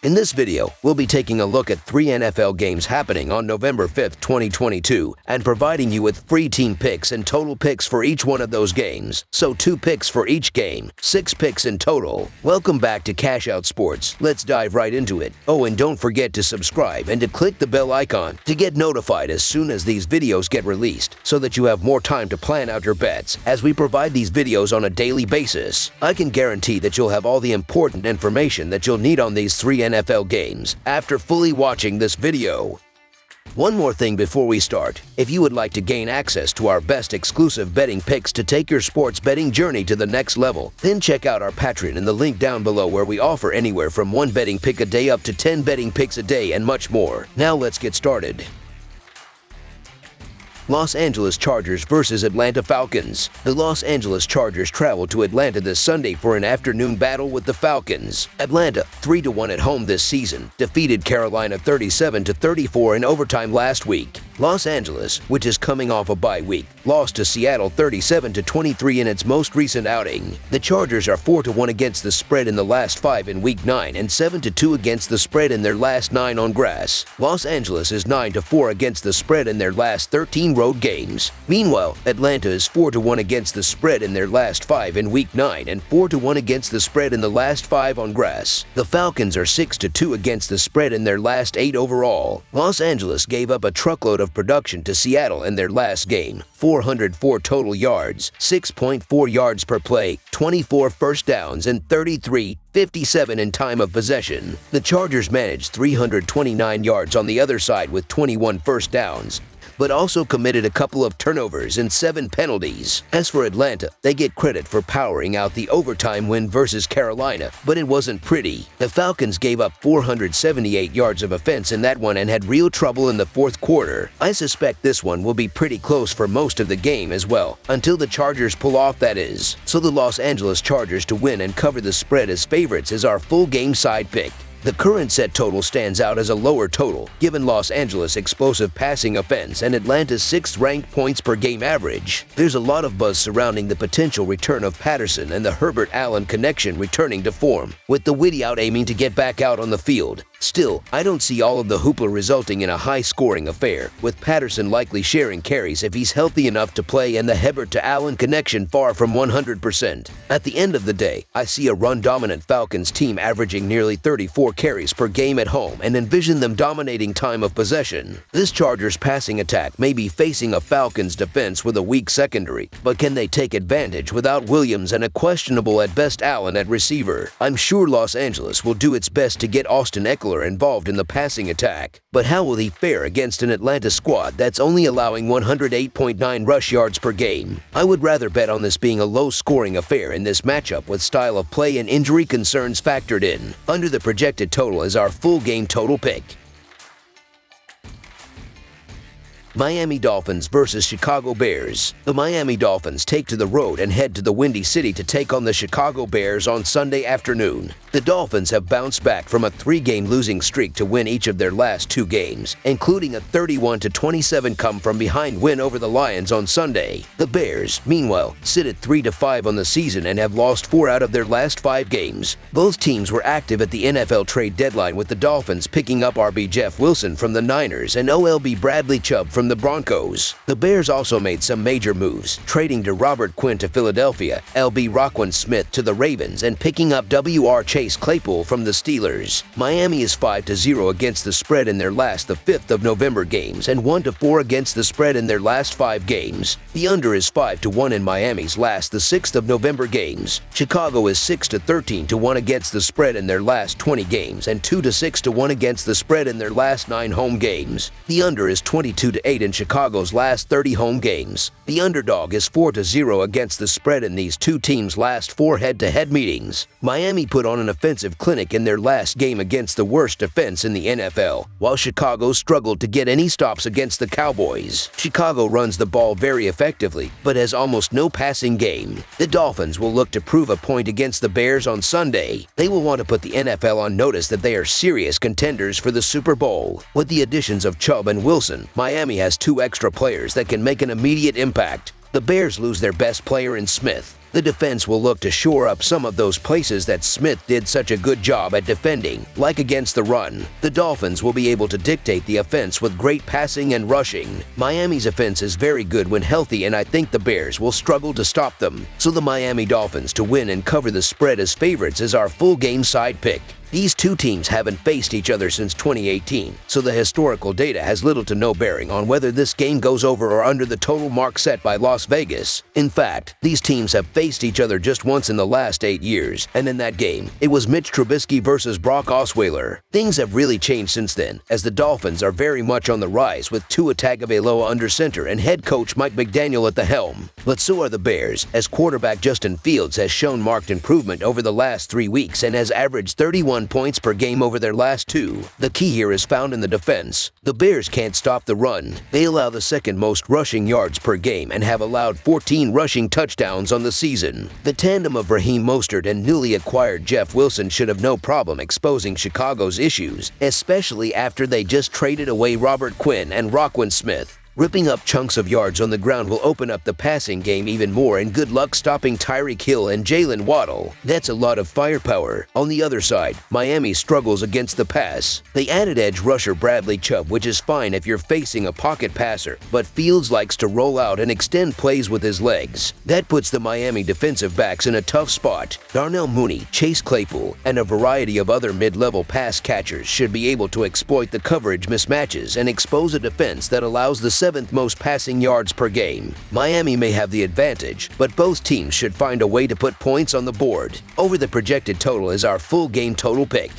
In this video, we'll be taking a look at 3 NFL games happening on November 5th, 2022, and providing you with free team picks and total picks for each one of those games. So 2 picks for each game, 6 picks in total. Welcome back to Cash Out Sports. Let's dive right into it. Oh, and don't forget to subscribe and to click the bell icon to get notified as soon as these videos get released, so that you have more time to plan out your bets as we provide these videos on a daily basis. I can guarantee that you'll have all the important information that you'll need on these 3 NFL games after fully watching this video. One more thing before we start. If you would like to gain access to our best exclusive betting picks to take your sports betting journey to the next level, then check out our Patreon in the link down below, where we offer anywhere from 1 betting pick a day up to 10 betting picks a day and much more. Now let's get started. Los Angeles Chargers versus Atlanta Falcons. The Los Angeles Chargers traveled to Atlanta this Sunday for an afternoon battle with the Falcons. Atlanta, 3-1 at home this season, defeated Carolina 37-34 in overtime last week. Los Angeles, which is coming off a bye week, lost to Seattle 37-23 in its most recent outing. The Chargers are 4-1 against the spread in the last 5 in Week 9 and 7-2 against the spread in their last 9 on grass. Los Angeles is 9-4 against the spread in their last 13 road games. Meanwhile, Atlanta is 4-1 against the spread in their last 5 in Week 9 and 4-1 against the spread in the last 5 on grass. The Falcons are 6-2 against the spread in their last 8 overall. Los Angeles gave up a truckload of production to Seattle in their last game: 404 total yards, 6.4 yards per play, 24 first downs, and 33-57 in time of possession. The Chargers managed 329 yards on the other side with 21 first downs, but also committed a couple of turnovers and 7 penalties. As for Atlanta, they get credit for powering out the overtime win versus Carolina, but it wasn't pretty. The Falcons gave up 478 yards of offense in that one and had real trouble in the fourth quarter. I suspect this one will be pretty close for most of the game as well, until the Chargers pull off, that is. So the Los Angeles Chargers to win and cover the spread as favorites is our full game side pick. The current set total stands out as a lower total, given Los Angeles' explosive passing offense and Atlanta's 6th-ranked points per game average. There's a lot of buzz surrounding the potential return of Patterson and the Herbert-Allen connection returning to form, with the Witty out aiming to get back out on the field. Still, I don't see all of the hoopla resulting in a high-scoring affair, with Patterson likely sharing carries if he's healthy enough to play and the Herbert to Allen connection far from 100%. At the end of the day, I see a run-dominant Falcons team averaging nearly 34 carries per game at home and envision them dominating time of possession. This Chargers passing attack may be facing a Falcons defense with a weak secondary, but can they take advantage without Williams and a questionable at best Allen at receiver? I'm sure Los Angeles will do its best to get Austin Eckler involved in the passing attack, but how will he fare against an Atlanta squad that's only allowing 108.9 rush yards per game? I would rather bet on this being a low-scoring affair in this matchup, with style of play and injury concerns factored in. Under the projected total is our full game total pick. Miami Dolphins versus Chicago Bears. The Miami Dolphins take to the road and head to the Windy City to take on the Chicago Bears on Sunday afternoon. The Dolphins have bounced back from a 3-game losing streak to win each of their last 2 games, including a 31-27 come-from-behind win over the Lions on Sunday. The Bears, meanwhile, sit at 3-5 on the season and have lost 4 out of their last 5 games. Both teams were active at the NFL trade deadline, with the Dolphins picking up RB Jeff Wilson from the Niners and OLB Bradley Chubb from the Broncos. The Bears also made some major moves, trading to Robert Quinn to Philadelphia, LB Roquan Smith to the Ravens, and picking up WR Chase Claypool from the Steelers. Miami is 5-0 against the spread in their last 5th of November games and 1-4 against the spread in their last 5 games. The under is 5-1 in Miami's last 6th of November games. Chicago is 6-13 against the spread in their last 20 games and 2-6 against the spread in their last 9 home games. The under is 22-8 in Chicago's last 30 home games. The underdog is 4-0 against the spread in these 2 teams' last 4 head-to-head meetings. Miami put on an offensive clinic in their last game against the worst defense in the NFL, while Chicago struggled to get any stops against the Cowboys. Chicago runs the ball very effectively, but has almost no passing game. The Dolphins will look to prove a point against the Bears on Sunday. They will want to put the NFL on notice that they are serious contenders for the Super Bowl. With the additions of Chubb and Wilson, Miami has 2 extra players that can make an immediate impact. The Bears lose their best player in Smith. The defense will look to shore up some of those places that Smith did such a good job at defending, like against the run. The Dolphins will be able to dictate the offense with great passing and rushing. Miami's offense is very good when healthy, and I think the Bears will struggle to stop them. So the Miami Dolphins to win and cover the spread as favorites is our full game side pick. These two teams haven't faced each other since 2018, so the historical data has little to no bearing on whether this game goes over or under the total mark set by Las Vegas. In fact, these teams have faced each other just once in the last 8 years, and in that game, it was Mitch Trubisky versus Brock Osweiler. Things have really changed since then, as the Dolphins are very much on the rise with Tua Tagovailoa under center and head coach Mike McDaniel at the helm. But so are the Bears, as quarterback Justin Fields has shown marked improvement over the last 3 weeks and has averaged 31 points per game over their last 2. The key here is found in the defense. The Bears can't stop the run. They allow the second most rushing yards per game and have allowed 14 rushing touchdowns on the season. The tandem of Raheem Mostert and newly acquired Jeff Wilson should have no problem exposing Chicago's issues, especially after they just traded away Robert Quinn and Roquan Smith. Ripping up chunks of yards on the ground will open up the passing game even more, and good luck stopping Tyreek Hill and Jalen Waddle. That's a lot of firepower. On the other side, Miami struggles against the pass. They added edge rusher Bradley Chubb, which is fine if you're facing a pocket passer, but Fields likes to roll out and extend plays with his legs. That puts the Miami defensive backs in a tough spot. Darnell Mooney, Chase Claypool, and a variety of other mid-level pass catchers should be able to exploit the coverage mismatches and expose a defense that allows the 7th most passing yards per game. Miami may have the advantage, but both teams should find a way to put points on the board. Over the projected total is our full game total pick.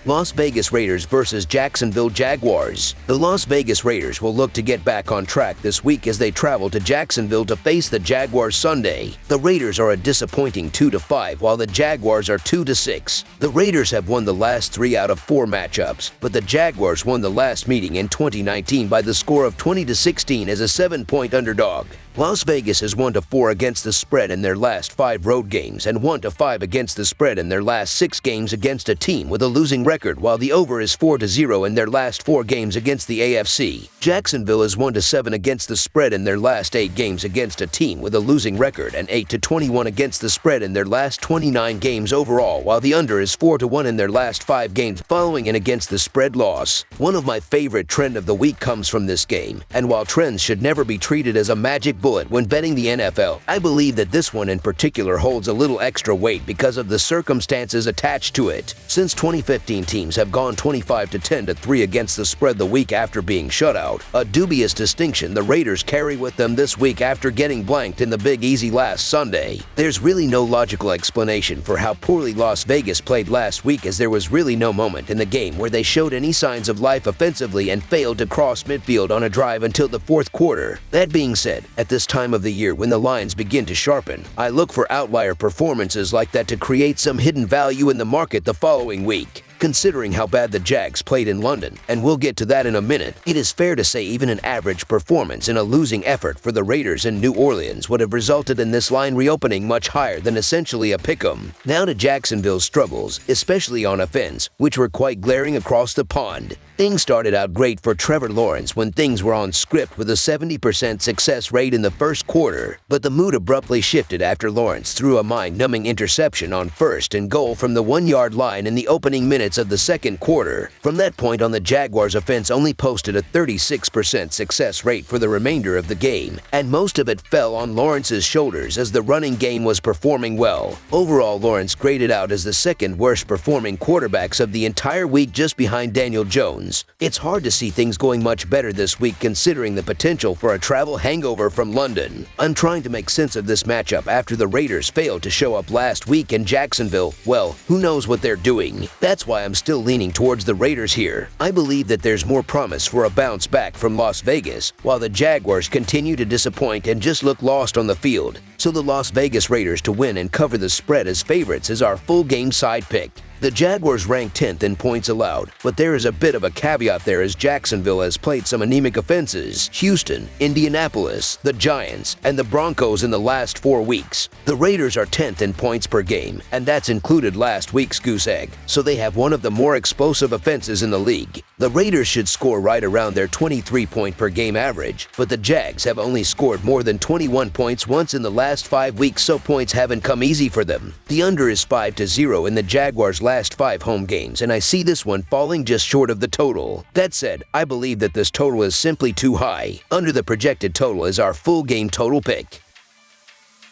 Las Vegas Raiders versus Jacksonville Jaguars. The Las Vegas Raiders will look to get back on track this week as they travel to Jacksonville to face the Jaguars Sunday. The Raiders are a disappointing 2-5, while the Jaguars are 2-6. The Raiders have won the last 3 out of 4 matchups, but the Jaguars won the last meeting in 2019 by the score of 20-16 as a 7-point underdog. Las Vegas is 1-4 against the spread in their last 5 road games and 1-5 against the spread in their last 6 games against a team with a losing record, while the over is 4-0 in their last 4 games against the AFC. Jacksonville is 1-7 against the spread in their last 8 games against a team with a losing record and 8-21 against the spread in their last 29 games overall, while the under is 4-1 in their last 5 games following an against the spread loss. One of my favorite trend of the week comes from this game, and while trends should never be treated as a magic bullet when betting the NFL, I believe that this one in particular holds a little extra weight because of the circumstances attached to it. Since 2015, teams have gone 25-10-3 against the spread the week after being shut out, a dubious distinction the Raiders carry with them this week after getting blanked in the Big Easy last Sunday. There's really no logical explanation for how poorly Las Vegas played last week, as there was really no moment in the game where they showed any signs of life offensively and failed to cross midfield on a drive until the 4th quarter. That being said, at this time of the year when the lines begin to sharpen, I look for outlier performances like that to create some hidden value in the market the following week. Considering how bad the Jags played in London, and we'll get to that in a minute, it is fair to say even an average performance in a losing effort for the Raiders in New Orleans would have resulted in this line reopening much higher than essentially a pick'em. Now to Jacksonville's struggles, especially on offense, which were quite glaring across the pond. Things started out great for Trevor Lawrence when things were on script with a 70% success rate in the first quarter, but the mood abruptly shifted after Lawrence threw a mind-numbing interception on 1st and goal from the 1-yard line in the opening minutes of the second quarter. From that point on, the Jaguars offense only posted a 36% success rate for the remainder of the game, and most of it fell on Lawrence's shoulders as the running game was performing well. Overall, Lawrence graded out as the 2nd worst performing quarterbacks of the entire week, just behind Daniel Jones. It's hard to see things going much better this week considering the potential for a travel hangover from London. I'm trying to make sense of this matchup after the Raiders failed to show up last week in Jacksonville. Well, who knows what they're doing? That's why I'm still leaning towards the Raiders here. I believe that there's more promise for a bounce back from Las Vegas, while the Jaguars continue to disappoint and just look lost on the field. So the Las Vegas Raiders to win and cover the spread as favorites is our full game side pick. The Jaguars rank 10th in points allowed, but there is a bit of a caveat there as Jacksonville has played some anemic offenses: Houston, Indianapolis, the Giants, and the Broncos in the last 4 weeks. The Raiders are 10th in points per game, and that's included last week's goose egg, so they have one of the more explosive offenses in the league. The Raiders should score right around their 23-point per game average, but the Jags have only scored more than 21 points once in the last 5 weeks, so points haven't come easy for them. The under is 5-0 in the Jaguars' last 5 home games, and I see this one falling just short of the total. That said, I believe that this total is simply too high. Under the projected total is our full game total pick.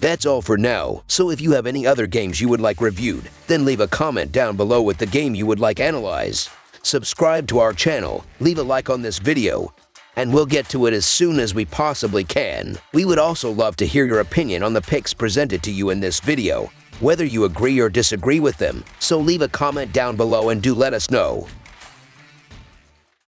That's all for now, so if you have any other games you would like reviewed, then leave a comment down below with the game you would like analyzed. Subscribe to our channel, leave a like on this video, and we'll get to it as soon as we possibly can. We would also love to hear your opinion on the picks presented to you in this video, whether you agree or disagree with them, so leave a comment down below and do let us know.